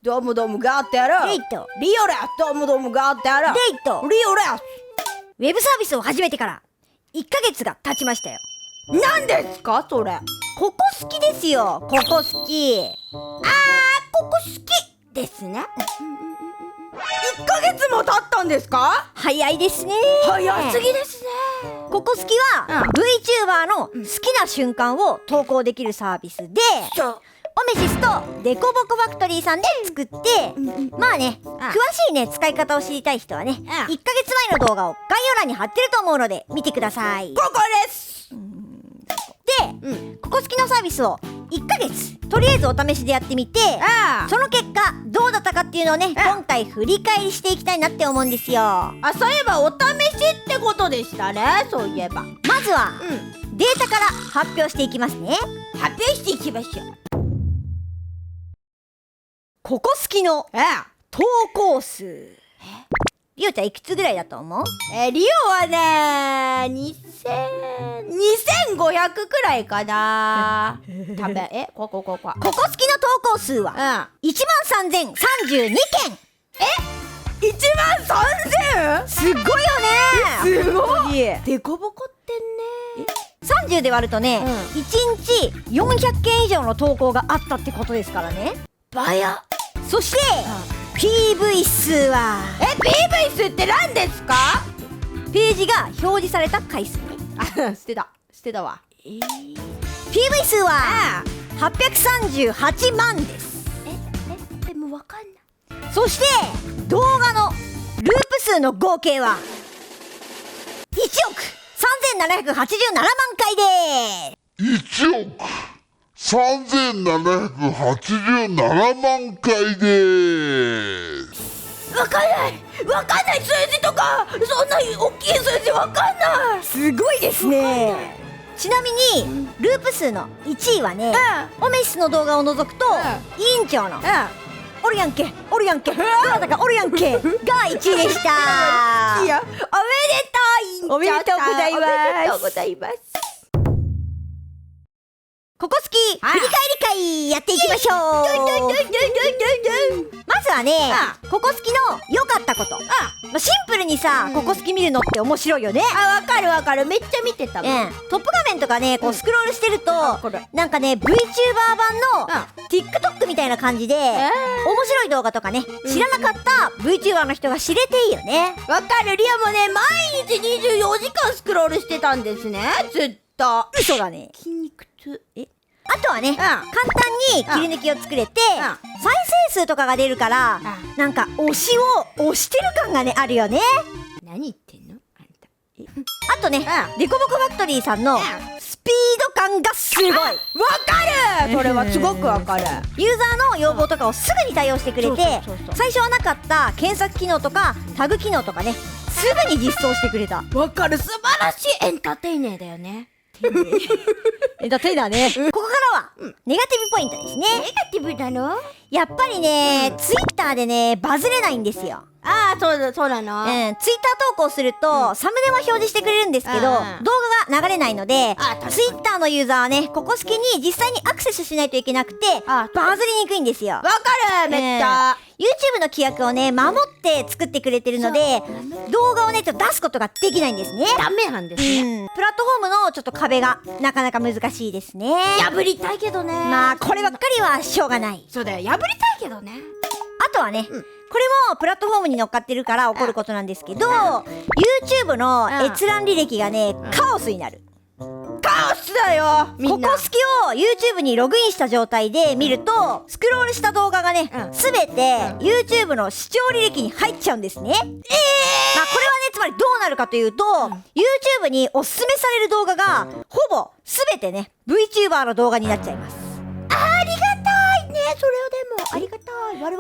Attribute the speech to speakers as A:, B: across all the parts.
A: どうもどうもガーってやる。
B: レイト
A: リオレス。どうもどうもガーってやる。
B: レイト
A: リオレス。
B: ウェブサービスを始めてから1ヶ月が経ちましたよ。
A: 何ですかそれ。
B: ここ好きですよ。ここ好き。
A: ここ好きですね。1ヶ月も経ったんですか。
B: 早いですね。
A: 早すぎですね。
B: ここ好きは、VTuber の好きな瞬間を投稿できるサービスで、オメシスとデコボコファクトリーさんで作って、まあね、詳しいね使い方を知りたい人はね、1ヶ月前の動画を概要欄に貼ってると思うので見てください。
A: ここです。
B: で、ここ好きのサービスを1ヶ月とりあえずお試しでやってみて、その結果どうだったかっていうのをね、今回振り返りしていきたいなって思うんですよ。
A: そういえばお試しってことでしたね。そういえば
B: まずは、データから発表していきますね。
A: 発表していきましょう。
B: ここ好きの投稿数。リオちゃんいくつぐらいだと思う？
A: リオはね2500くらいかな。多分ここ
B: 好きの投稿数は、13,032件。
A: 13000？
B: すごいよね。
A: すごい。デコボコってね、
B: 30で割るとね、1日400件以上の投稿があったってことですからね。
A: バヤ。
B: そして、PV 数は
A: PV 数って何ですか？
B: ページが表示された回数。
A: 捨てたわ。
B: PV 数は838万です。
A: でもわかんない。
B: そして動画のループ数の合計は1億3787万回で
C: 1億3787万回でーす。
A: わかんない数字とか、そんな大きい数字わかんない。
B: すごいですね。ちなみにループ数の1位はね、オメシスの動画を除くと、委員長のおるやんけおるやんけどなたかおるやんけが1位でした。
A: いや、おめでとうございます。
B: おめでとうございます。ここ好き振り返り会やっていきましょう。まずはね、ここ好きの良かったこと。シンプルにさ、ここ好き見るのって面白いよね。
A: わかる。めっちゃ見てたもん。
B: トップ画面とかね、こうスクロールしてると、なんかね VTuber 版の TikTok みたいな感じで、面白い動画とかね、知らなかった VTuber の人が知れていいよね。
A: わかる。リアもね、毎日24時間スクロールしてたんですね、ずっと。
B: 嘘だね。
A: 筋肉痛。
B: あとはね、簡単に切り抜きを作れて、再生数とかが出るから、なんか推しを推してる感がねあるよね。
A: 何言ってんのあんた。
B: あとね、デコボコファクトリーさんのスピード感がすごい。わか
A: る。それはすごくわかる。
B: ユーザーの要望とかをすぐに対応してくれて、最初はなかった検索機能とかタグ機能とかね、すぐに実装してくれた。
A: わかる。素晴らしい。エンターテイネーだよね。
B: エンターテイナーね。ここからはネガティブポイントですね。
A: ネガティブなの？
B: やっぱりね、ツイッターでねバズれないんですよ。
A: そうなの。
B: ツイッター投稿すると、サムネは表示してくれるんですけど、動画が流れないので、ツイッターのユーザーはね、ここ好きに実際にアクセスしないといけなくて、バズりにくいんですよ。
A: わかる。めっちゃ。
B: YouTube の規約をね守って作ってくれてるので、動画をねちょっと出すことができないんですね。
A: ダメなんですね。
B: プラットフォームのちょっと壁がなかなか難しいですね。
A: 破りたいけどね。
B: まあこればっかりはしょうがない。
A: そうだよ、破りたいけどね。
B: あとはね、これもプラットフォームに乗っかってるから起こることなんですけど、YouTube の閲覧履歴がねカオスになる。
A: カオスだよ。
B: ここ好きを YouTube にログインした状態で見ると、スクロールした動画がね、すべて YouTube の視聴履歴に入っちゃうんですね。まあこれはね、つまりどうなるかというと、YouTube におすすめされる動画がほぼすべてね VTuber の動画になっちゃいます。
A: ありがたいね。それはでもありがたい。
B: これ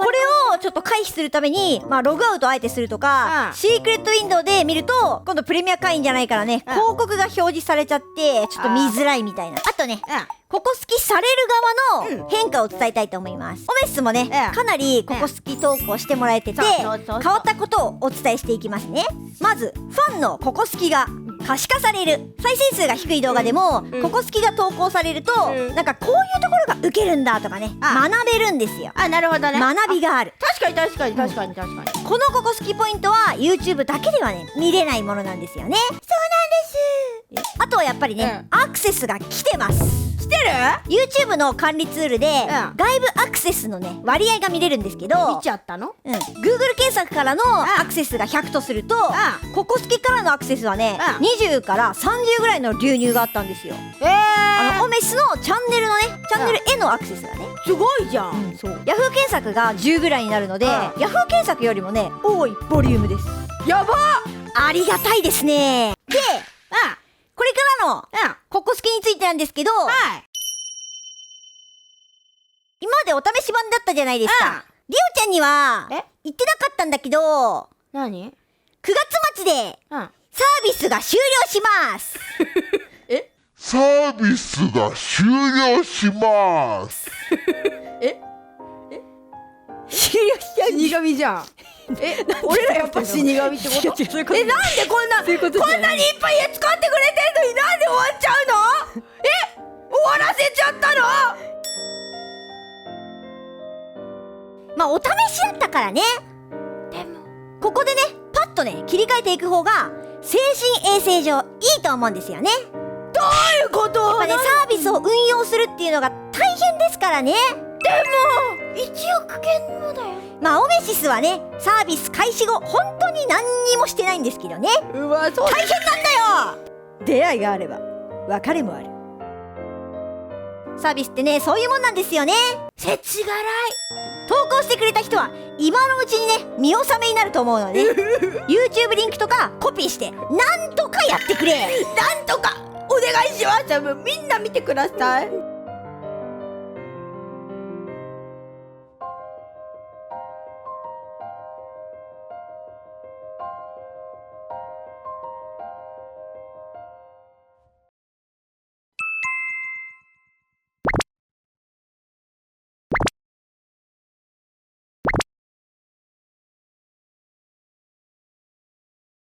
B: をちょっと回避するために、ログアウトをあえてするとか、シークレットウィンドウで見ると、今度プレミア会員じゃないからね、広告が表示されちゃってちょっと見づらいみたいな。あとね、ここ好きされる側の変化を伝えたいと思います。オメッスもね、かなりここ好き投稿してもらえてて、変わったことをお伝えしていきますね。まずファンのここ好きが可視化される。再生数が低い動画でも、ココ好きが投稿されると、なんかこういうところがウケるんだとかね、学べるんですよ。
A: あ、なるほどね。
B: 学びがある。
A: 確かに確かに確かに確かに。
B: このココ好きポイントは YouTube だけではね見れないものなんですよね。そうなんです。あとはやっぱりね、アクセスが来てます。
A: 来てる？
B: YouTube の管理ツールで、外部アクセスのね割合が見れるんですけど、
A: 見ちゃったの
B: ？Google 検索からのアクセスが100とすると、ココ好きからのアクセスはね、20から30ぐらいの流入があったんですよ。オメシスのチャンネルのね、チャンネルへのアクセスがね、
A: すごいじゃん。
B: そう。Yahoo 検索が10ぐらいになるので、Yahoo 検索よりもね多いボリュームです。
A: やば。
B: ありがたいですね。で、これからのココ好きについてなんですけど、今までお試し版だったじゃないですか。リオちゃんには言ってなかったんだけど、
A: 何
B: 9月末でサービスが終了します。
C: サービスが終了します。
B: 終了しちゃう。
A: 死神じゃん。俺らやっぱ死神ってこと？なんでこんなにいっぱい絵使ってくれてんのになんで終わっちゃうの？終わらせちゃったの？
B: まあお試しだったからね。でもここでねパッとね切り替えていく方が精神衛生上いいと思うんですよね。
A: どういうこと？
B: やっぱねサービスを運用するっていうのが大変ですからね。
A: でも1億件もだよ。
B: まあオメシスはねサービス開始後本当に何にもしてないんですけどね。
A: うわ、そう
B: 大変なんだよ。出会いがあれば別れもある。サービスってねそういうもんなんですよね。
A: せちがらい。
B: 投稿してくれた人は今のうちにね見納めになると思うので、YouTube リンクとかコピーしてなんとかやってくれ。
A: なんとかお願いします。みんな見てください。